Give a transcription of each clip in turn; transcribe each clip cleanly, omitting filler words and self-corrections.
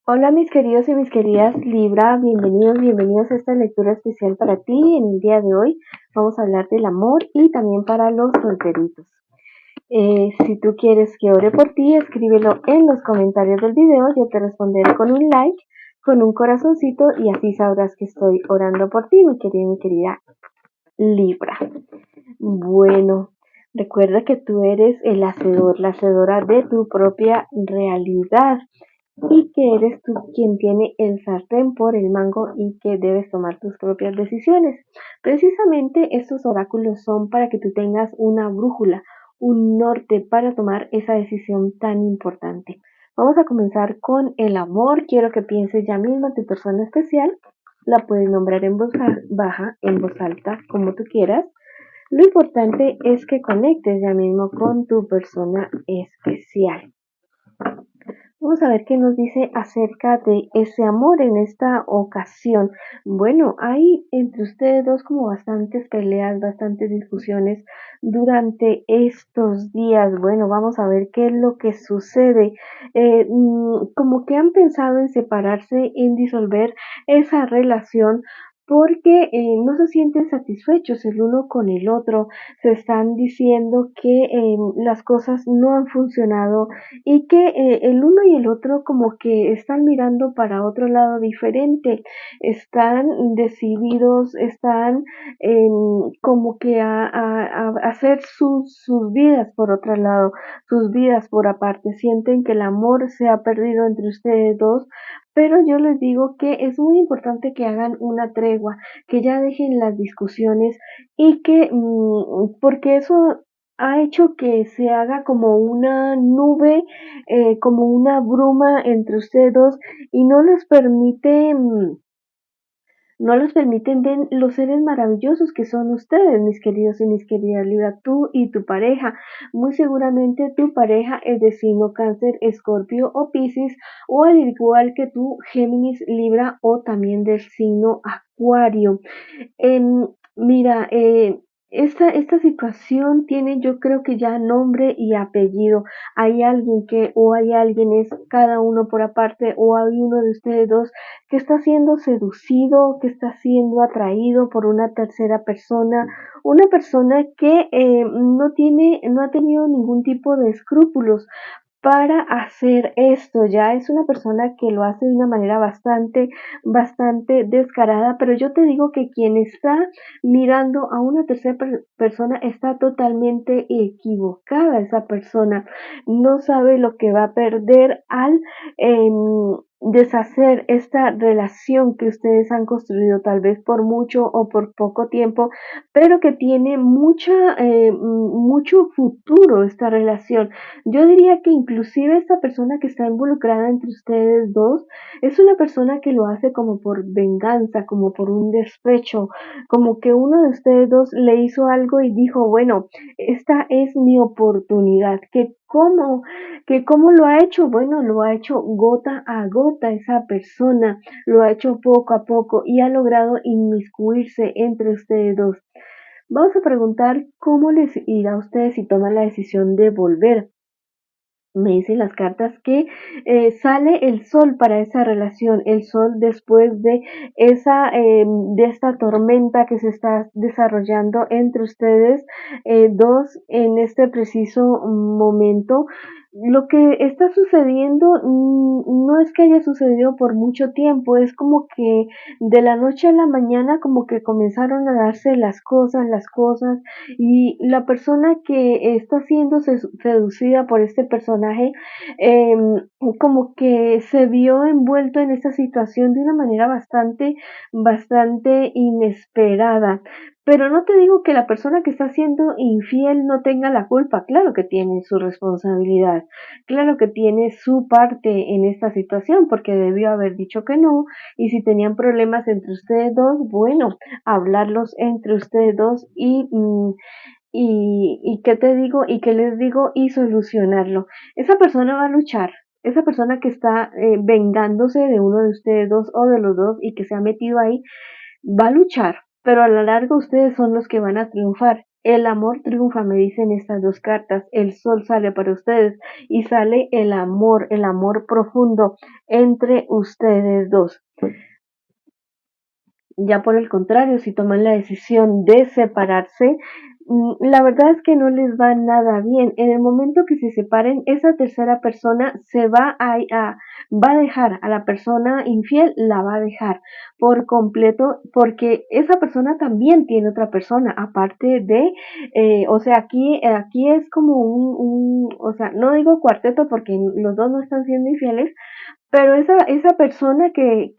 Hola mis queridos y mis queridas Libra, bienvenidos a esta lectura especial para ti. En el día de hoy vamos a hablar del amor y también para los solteritos. Si tú quieres que ore por ti, escríbelo en los comentarios del video, yo te responderé con un like, con un corazoncito y así sabrás que estoy orando por ti, mi querida y mi querida Libra. Bueno, recuerda que tú eres el hacedor, la hacedora de tu propia realidad y que eres tú quien tiene el sartén por el mango y que debes tomar tus propias decisiones. Precisamente estos oráculos son para que tú tengas una brújula, un norte para tomar esa decisión tan importante. Vamos a comenzar con el amor. Quiero que pienses ya mismo en tu persona especial. La puedes nombrar en voz baja, en voz alta, como tú quieras. Lo importante es que conectes ya mismo con tu persona especial. Vamos a ver qué nos dice acerca de ese amor en esta ocasión. Bueno, hay entre ustedes dos como bastantes peleas, bastantes discusiones durante estos días. Bueno, vamos a ver qué es lo que sucede. Como que han pensado en separarse, en disolver esa relación porque no se sienten satisfechos el uno con el otro, se están diciendo que las cosas no han funcionado y que el uno y el otro como que están mirando para otro lado diferente, están decididos, están como que a hacer sus vidas por otro lado, sus vidas por aparte, sienten que el amor se ha perdido entre ustedes dos, pero yo les digo que es muy importante que hagan una tregua, que ya dejen las discusiones y que, porque eso ha hecho que se haga como una nube, como una bruma entre ustedes dos y no les permiten ver los seres maravillosos que son ustedes, mis queridos y mis queridas Libra, tú y tu pareja. Muy seguramente tu pareja es de signo Cáncer, Escorpio o Piscis, o al igual que tú, Géminis, Libra o también del signo Acuario. Mira, esta situación tiene yo creo que ya nombre y apellido. Hay alguien que, o hay alguien, es cada uno por aparte, o hay uno de ustedes dos que está siendo seducido, que está siendo atraído por una tercera persona, una persona que no ha tenido ningún tipo de escrúpulos para hacer esto. Ya es una persona que lo hace de una manera bastante descarada, pero yo te digo que quien está mirando a una tercera persona está totalmente equivocada. Esa persona no sabe lo que va a perder al deshacer esta relación que ustedes han construido tal vez por mucho o por poco tiempo, pero que tiene mucho futuro esta relación. Yo diría que inclusive esta persona que está involucrada entre ustedes dos es una persona que lo hace como por venganza, como por un despecho, como que uno de ustedes dos le hizo algo y dijo, bueno, esta es mi oportunidad. Que cómo lo ha hecho, bueno, lo ha hecho gota a gota esa persona, lo ha hecho poco a poco y ha logrado inmiscuirse entre ustedes dos. Vamos a preguntar cómo les irá a ustedes si toman la decisión de volver. Me dicen las cartas que sale el sol para esa relación, el sol después de de esta tormenta que se está desarrollando entre ustedes dos en este preciso momento. Lo que está sucediendo no es que haya sucedido por mucho tiempo, es como que de la noche a la mañana como que comenzaron a darse las cosas, y la persona que está siendo seducida por este personaje eh, como que se vio envuelto en esta situación de una manera bastante inesperada. Pero no te digo que la persona que está siendo infiel no tenga la culpa, claro que tiene su responsabilidad, claro que tiene su parte en esta situación porque debió haber dicho que no, y si tenían problemas entre ustedes dos, bueno, hablarlos entre ustedes dos y qué te digo y qué les digo y solucionarlo. Esa persona va a luchar. Esa persona que está vengándose de uno de ustedes dos o de los dos y que se ha metido ahí, va a luchar, pero a la larga ustedes son los que van a triunfar. El amor triunfa, me dicen estas dos cartas. El sol sale para ustedes y sale el amor profundo entre ustedes dos. Ya por el contrario, si toman la decisión de separarse, la verdad es que no les va nada bien. En el momento que se separen, esa tercera persona se va a dejar a la persona infiel, la va a dejar por completo, porque esa persona también tiene otra persona, aparte de, o sea, aquí es como o sea, no digo cuarteto porque los dos no están siendo infieles, pero esa persona que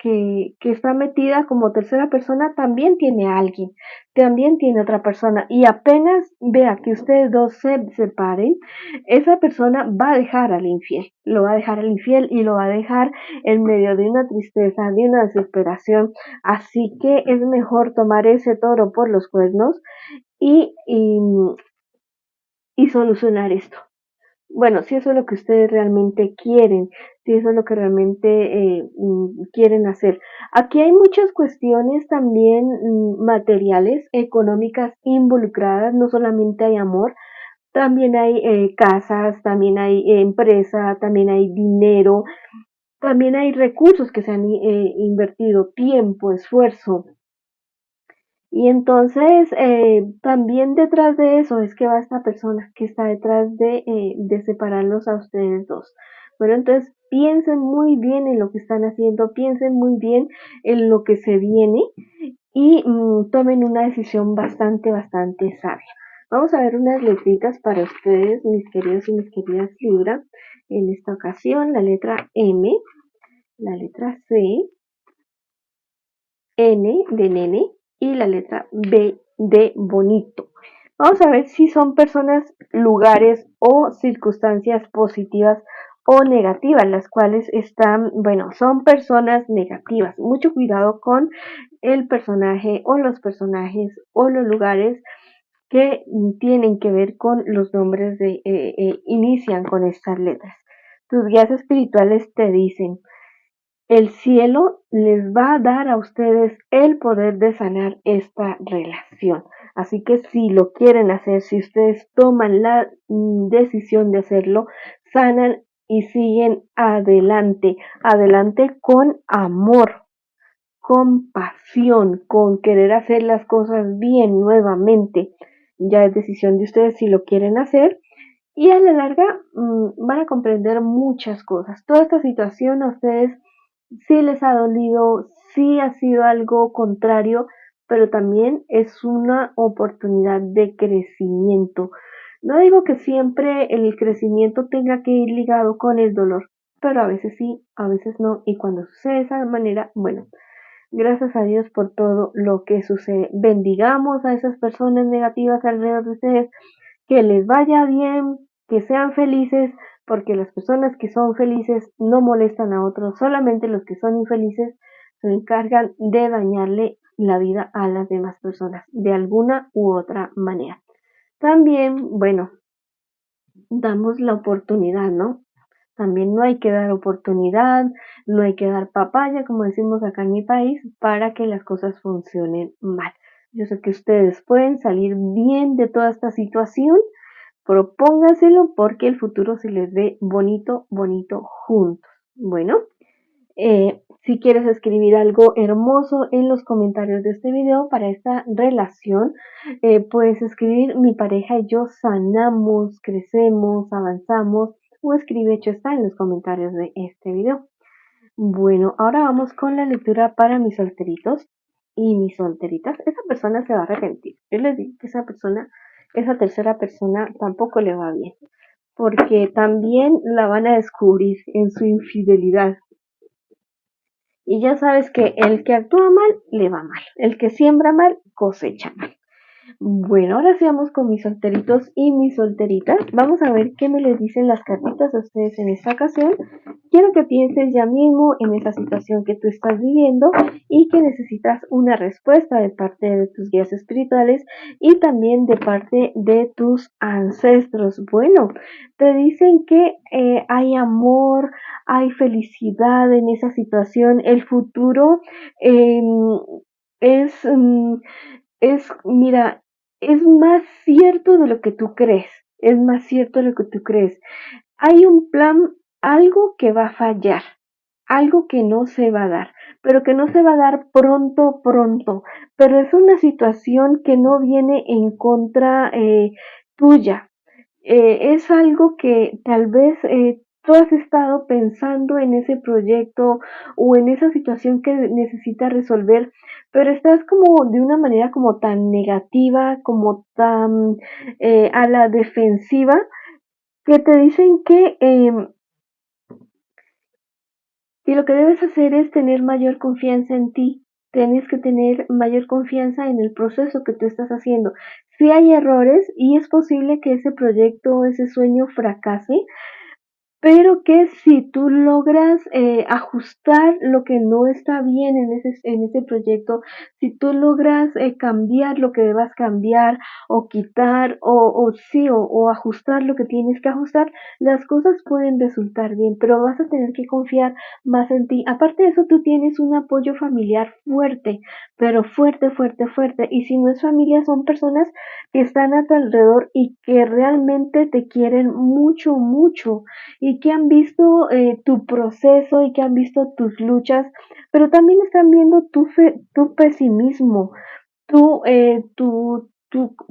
está metida como tercera persona también tiene a alguien, también tiene otra persona. Y apenas vea que ustedes dos se separen, esa persona va a dejar al infiel, lo va a dejar al infiel y lo va a dejar en medio de una tristeza, de una desesperación. Así que es mejor tomar ese toro por los cuernos y, y, y solucionar esto. Bueno, si eso es lo que ustedes realmente quieren, si eso es lo que realmente quieren hacer. Aquí hay muchas cuestiones también materiales, económicas involucradas, no solamente hay amor, también hay casas, también hay empresa, también hay dinero, también hay recursos que se han invertido, tiempo, esfuerzo. Y entonces, también detrás de eso es que va esta persona que está detrás de separarlos a ustedes dos. Bueno, entonces piensen muy bien en lo que están haciendo, piensen muy bien en lo que se viene y tomen una decisión bastante sabia. Vamos a ver unas letritas para ustedes, mis queridos y mis queridas Libra. En esta ocasión, la letra M, la letra C, N de nene y la letra B de bonito. Vamos a ver si son personas, lugares o circunstancias positivas o negativas, las cuales están, bueno, son personas negativas. Mucho cuidado con el personaje o los personajes o los lugares que tienen que ver con los nombres inician con estas letras. Tus guías espirituales te dicen: el cielo les va a dar a ustedes el poder de sanar esta relación. Así que si lo quieren hacer, si ustedes toman la decisión de hacerlo, sanan y siguen adelante, adelante con amor, con pasión, con querer hacer las cosas bien nuevamente. Ya es decisión de ustedes si lo quieren hacer. Y a la larga van a comprender muchas cosas. Toda esta situación a ustedes sí les ha dolido, sí ha sido algo contrario, pero también es una oportunidad de crecimiento. No digo que siempre el crecimiento tenga que ir ligado con el dolor, pero a veces sí, a veces no. Y cuando sucede de esa manera, bueno, gracias a Dios por todo lo que sucede. Bendigamos a esas personas negativas alrededor de ustedes, que les vaya bien, que sean felices, porque las personas que son felices no molestan a otros, solamente los que son infelices se encargan de dañarle la vida a las demás personas, de alguna u otra manera. También, bueno, damos la oportunidad, ¿no? También no hay que dar oportunidad, no hay que dar papaya, como decimos acá en mi país, para que las cosas funcionen mal. Yo sé que ustedes pueden salir bien de toda esta situación. Propóngaselo porque el futuro se les ve bonito juntos. Bueno, si quieres escribir algo hermoso en los comentarios de este video para esta relación, puedes escribir: mi pareja y yo sanamos, crecemos, avanzamos, o escribe hecho está en los comentarios de este video. Bueno, ahora vamos con la lectura para mis solteritos y mis solteritas. Esa persona se va a arrepentir. Yo les digo que esa tercera persona tampoco le va bien, porque también la van a descubrir en su infidelidad. Y ya sabes que el que actúa mal, le va mal. El que siembra mal, cosecha mal. Bueno, ahora sí vamos con mis solteritos y mis solteritas. Vamos a ver qué me les dicen las cartitas a ustedes en esta ocasión. Quiero que pienses ya mismo en esa situación que tú estás viviendo y que necesitas una respuesta de parte de tus guías espirituales y también de parte de tus ancestros. Bueno, te dicen que hay amor, hay felicidad en esa situación. El futuro es, mira, es más cierto de lo que tú crees, es más cierto de lo que tú crees. Hay un plan, algo que va a fallar, algo que no se va a dar, pero que no se va a dar pronto, pronto, pero es una situación que no viene en contra tuya, es algo que tal vez tú has estado pensando en ese proyecto o en esa situación que necesitas resolver, pero estás como de una manera como tan negativa, como tan a la defensiva, que te dicen que lo que debes hacer es tener mayor confianza en ti. Tienes que tener mayor confianza en el proceso que tú estás haciendo. Si hay errores y es posible que ese proyecto, ese sueño fracase, pero que si tú logras ajustar lo que no está bien en ese proyecto, si tú logras cambiar lo que debas cambiar o quitar o sí o ajustar lo que tienes que ajustar, las cosas pueden resultar bien, pero vas a tener que confiar más en ti. Aparte de eso, tú tienes un apoyo familiar fuerte, pero fuerte, fuerte, fuerte. Y si no es familia, son personas que están a tu alrededor y que realmente te quieren mucho, mucho y que han visto tu proceso y que han visto tus luchas, pero también están viendo tu pesimismo,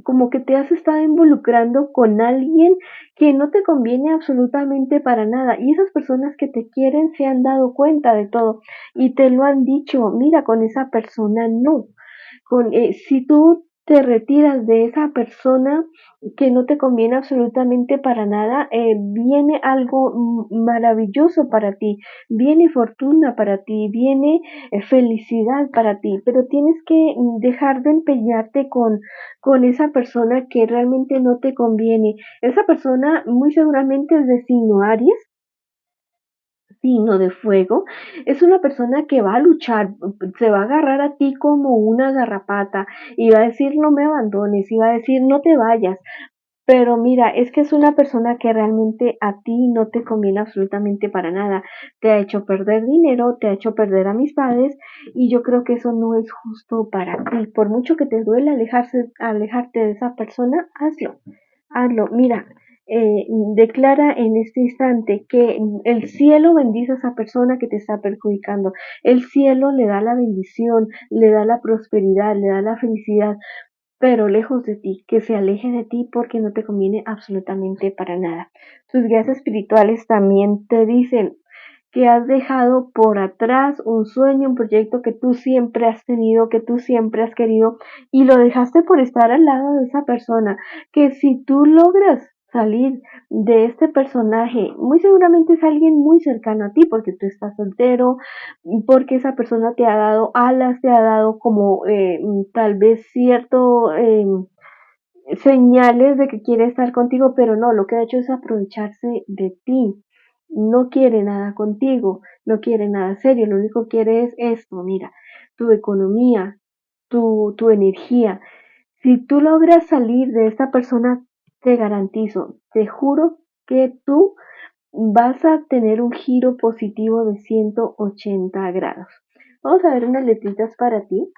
como que te has estado involucrando con alguien que no te conviene absolutamente para nada. Y esas personas que te quieren se han dado cuenta de todo y te lo han dicho, mira, con esa persona no si tú te retiras de esa persona que no te conviene absolutamente para nada, viene algo maravilloso para ti, viene fortuna para ti, viene felicidad para ti, pero tienes que dejar de empeñarte con esa persona que realmente no te conviene. Esa persona muy seguramente es de signo Aries, signo de fuego, es una persona que va a luchar, se va a agarrar a ti como una garrapata y va a decir no me abandones y va a decir no te vayas. Pero mira, es que es una persona que realmente a ti no te conviene absolutamente para nada. Te ha hecho perder dinero, te ha hecho perder amistades y yo creo que eso no es justo para ti. Por mucho que te duele alejarte de esa persona, hazlo. Hazlo. Mira, declara en este instante que el cielo bendice a esa persona que te está perjudicando. El cielo le da la bendición, le da la prosperidad, le da la felicidad, pero lejos de ti, que se aleje de ti porque no te conviene absolutamente para nada. Tus guías espirituales también te dicen que has dejado por atrás un sueño, un proyecto que tú siempre has tenido, que tú siempre has querido y lo dejaste por estar al lado de esa persona, que si tú logras salir de este personaje, muy seguramente es alguien muy cercano a ti porque tú estás soltero, porque esa persona te ha dado alas, te ha dado como tal vez cierto señales de que quiere estar contigo, pero no, lo que ha hecho es aprovecharse de ti. No quiere nada contigo, no quiere nada serio, lo único que quiere es esto, mira, tu economía, tu energía. Si tú logras salir de esta persona, te garantizo, te juro que tú vas a tener un giro positivo de 180 grados. Vamos a ver unas letritas para ti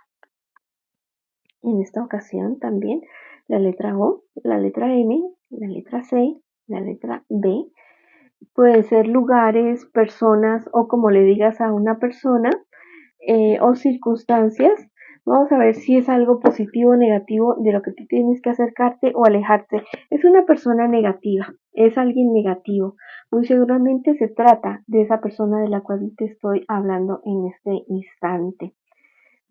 en esta ocasión también. La letra O, la letra M, la letra C, la letra B. Pueden ser lugares, personas o como le digas a una persona o circunstancias. Vamos a ver si es algo positivo o negativo de lo que tú tienes que acercarte o alejarte. Es una persona negativa, es alguien negativo. Muy seguramente se trata de esa persona de la cual te estoy hablando en este instante.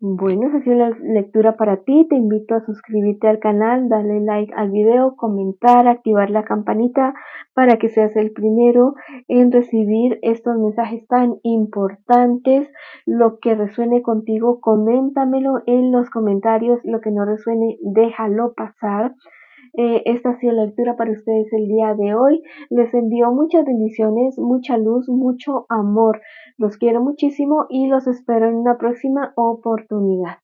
Bueno, esa ha sido la lectura para ti. Te invito a suscribirte al canal, darle like al video, comentar, activar la campanita para que seas el primero en recibir estos mensajes tan importantes. Lo que resuene contigo, coméntamelo en los comentarios. Lo que no resuene, déjalo pasar. Esta ha sido la lectura para ustedes el día de hoy. Les envío muchas bendiciones, mucha luz, mucho amor. Los quiero muchísimo y los espero en una próxima oportunidad.